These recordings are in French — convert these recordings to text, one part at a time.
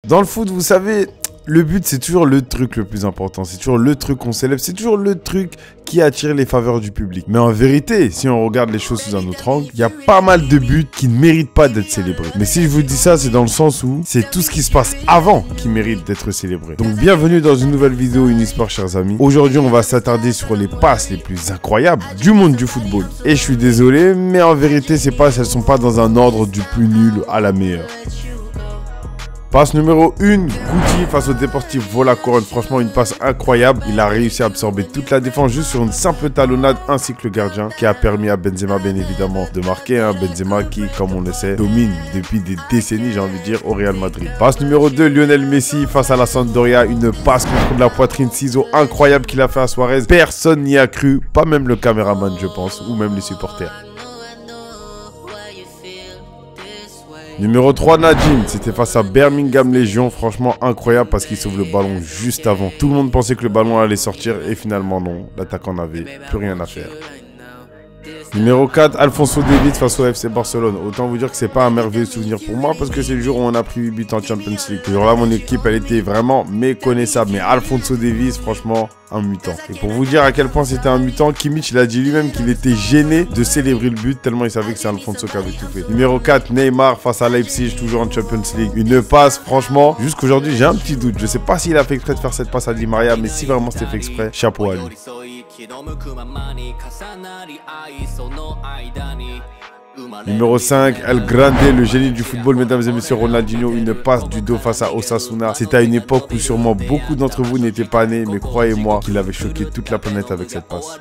Dans le foot, vous savez, le but, c'est toujours le truc le plus important. C'est toujours le truc qu'on célèbre. C'est toujours le truc qui attire les faveurs du public. Mais en vérité, si on regarde les choses sous un autre angle, il y a pas mal de buts qui ne méritent pas d'être célébrés. Mais si je vous dis ça, c'est dans le sens où c'est tout ce qui se passe avant qui mérite d'être célébré. Donc bienvenue dans une nouvelle vidéo Unisport, chers amis. Aujourd'hui, on va s'attarder sur les passes les plus incroyables du monde du football. Et je suis désolé, mais en vérité, ces passes, elles sont pas dans un ordre du plus nul à la meilleure. Passe numéro 1, Guti face au Deportivo La Corogne. Franchement, une passe incroyable. Il a réussi à absorber toute la défense juste sur une simple talonnade ainsi que le gardien qui a permis à Benzema, bien évidemment, de marquer. Benzema qui, comme on le sait, domine depuis des décennies, j'ai envie de dire, au Real Madrid. Passe numéro 2, Lionel Messi face à la Sampdoria. Une passe contre la poitrine ciseau incroyable qu'il a fait à Suarez. Personne n'y a cru, pas même le caméraman, je pense, ou même les supporters. Numéro 3, Najim, c'était face à Birmingham Légion, franchement incroyable parce qu'il sauve le ballon juste avant. Tout le monde pensait que le ballon allait sortir et finalement non, l'attaquant n'avait plus rien à faire. Numéro 4, Alphonso Davies face au FC Barcelone. Autant vous dire que c'est pas un merveilleux souvenir pour moi parce que c'est le jour où on a pris 8 buts en Champions League. Ce jour-là, mon équipe, elle était vraiment méconnaissable. Mais Alphonso Davies, franchement, un mutant. Et pour vous dire à quel point c'était un mutant, Kimmich, il a dit lui-même qu'il était gêné de célébrer le but tellement il savait que c'est Alphonso qui avait tout fait. Numéro 4, Neymar face à Leipzig, toujours en Champions League. Une passe, franchement, jusqu'aujourd'hui, j'ai un petit doute. Je sais pas s'il a fait exprès de faire cette passe à Di Maria, mais si vraiment c'était fait exprès, chapeau à lui. Numéro 5, El Grande, le génie du football, mesdames et messieurs, Ronaldinho, une passe du dos face à Osasuna. C'était à une époque où sûrement beaucoup d'entre vous n'étaient pas nés, mais croyez-moi qu'il avait choqué toute la planète avec cette passe.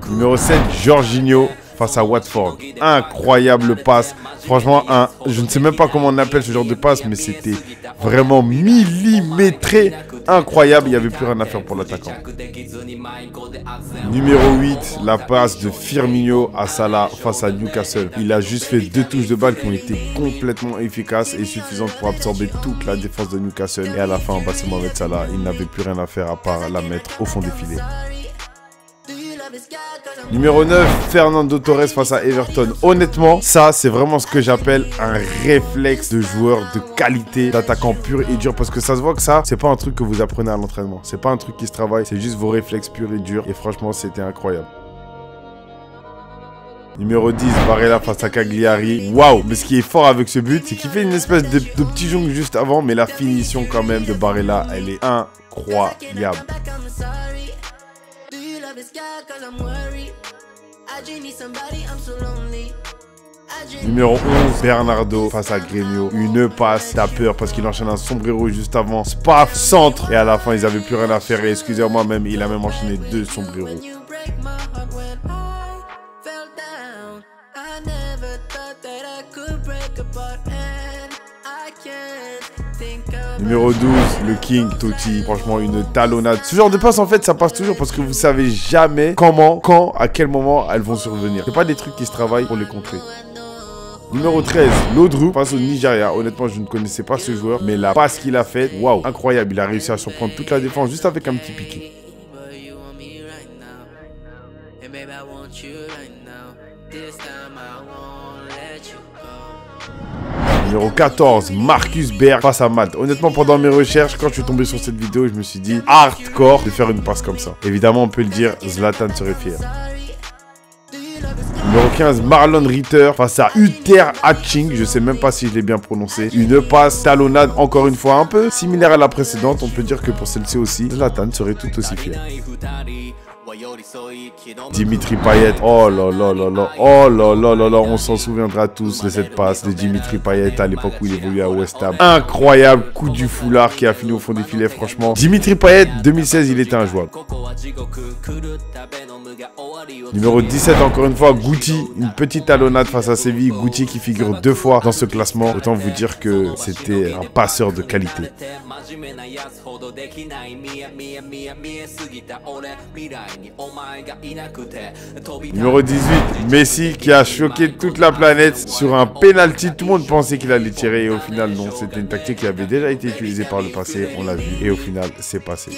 Numéro 7, Jorginho face à Watford. Incroyable passe. Franchement, je ne sais même pas comment on appelle ce genre de passe, mais c'était vraiment millimétré. Incroyable, il n'y avait plus rien à faire pour l'attaquant. Numéro 8, la passe de Firmino à Salah face à Newcastle. Il a juste fait 2 touches de balle qui ont été complètement efficaces et suffisantes pour absorber toute la défense de Newcastle. Et à la fin, c'est Mohamed Salah, il n'avait plus rien à faire à part la mettre au fond des filets. Numéro 9, Fernando Torres face à Everton. Honnêtement, ça, c'est vraiment ce que j'appelle un réflexe de joueur de qualité, d'attaquant pur et dur. Parce que ça se voit que ça, c'est pas un truc que vous apprenez à l'entraînement. C'est pas un truc qui se travaille, c'est juste vos réflexes purs et durs. Et franchement, c'était incroyable. Numéro 10, Barella face à Cagliari. Waouh! Mais ce qui est fort avec ce but, c'est qu'il fait une espèce de petit jongle juste avant. Mais la finition quand même de Barella, elle est incroyable. Numéro 11, Bernardo face à Grêmio. Une passe, t'as peur parce qu'il enchaîne un sombrero juste avant. Spaf, centre. Et à la fin, ils avaient plus rien à faire. Et excusez-moi même, il a même enchaîné 2 sombreros. Numéro 12, le King, Totti. Franchement, une talonnade. Ce genre de passe, en fait, ça passe toujours parce que vous savez jamais comment, quand, à quel moment elles vont survenir. C'est pas des trucs qui se travaillent pour les contrer. Numéro 13, Lodru face au Nigeria. Honnêtement, je ne connaissais pas ce joueur, mais la passe qu'il a faite, waouh, incroyable. Il a réussi à surprendre toute la défense juste avec un petit piqué. Numéro 14, Marcus Berg face à Malte. Honnêtement, pendant mes recherches, quand je suis tombé sur cette vidéo, je me suis dit hardcore de faire une passe comme ça. Évidemment, on peut le dire, Zlatan serait fier. Numéro 15, Marlon Ritter face à Uter Hatching. Je sais même pas si je l'ai bien prononcé. Une passe talonnade, encore une fois, un peu similaire à la précédente. On peut dire que pour celle-ci aussi, Zlatan serait tout aussi fier. Dimitri Payet, oh là là là là, oh là là là là, on s'en souviendra tous de cette passe de Dimitri Payet à l'époque où il évoluait à West Ham. Incroyable coup du foulard qui a fini au fond des filets, franchement. Dimitri Payet, 2016, il était injouable. Numéro 17, encore une fois, Guti, une petite talonnade face à Séville. Guti qui figure 2 fois dans ce classement. Autant vous dire que c'était un passeur de qualité. Numéro 18, Messi qui a choqué toute la planète sur un penalty. Tout le monde pensait qu'il allait tirer et au final non, c'était une tactique qui avait déjà été utilisée par le passé, on l'a vu et au final c'est passé.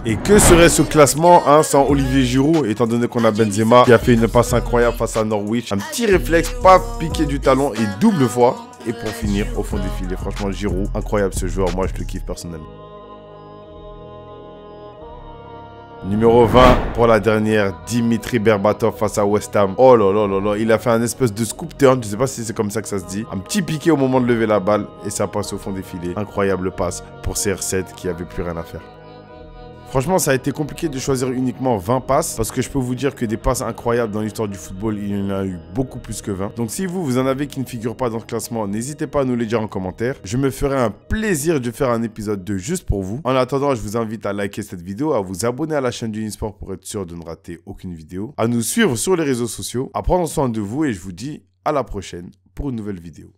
Et que serait ce classement sans Olivier Giroud, étant donné qu'on a Benzema qui a fait une passe incroyable face à Norwich. Un petit réflexe, pas piqué du talon et double fois. Et pour finir, au fond des filets, franchement Giroud, incroyable ce joueur, moi je le kiffe personnellement. Numéro 20 pour la dernière, Dimitri Berbatov face à West Ham. Oh là là là là, il a fait un espèce de scoop turn, je sais pas si c'est comme ça que ça se dit. Un petit piqué au moment de lever la balle et ça passe au fond des filets. Incroyable passe pour CR7 qui avait plus rien à faire. Franchement, ça a été compliqué de choisir uniquement 20 passes parce que je peux vous dire que des passes incroyables dans l'histoire du football, il y en a eu beaucoup plus que 20. Donc si vous en avez qui ne figurent pas dans ce classement, n'hésitez pas à nous les dire en commentaire. Je me ferai un plaisir de faire un épisode 2 juste pour vous. En attendant, je vous invite à liker cette vidéo, à vous abonner à la chaîne d'Unisport pour être sûr de ne rater aucune vidéo, à nous suivre sur les réseaux sociaux, à prendre soin de vous et je vous dis à la prochaine pour une nouvelle vidéo.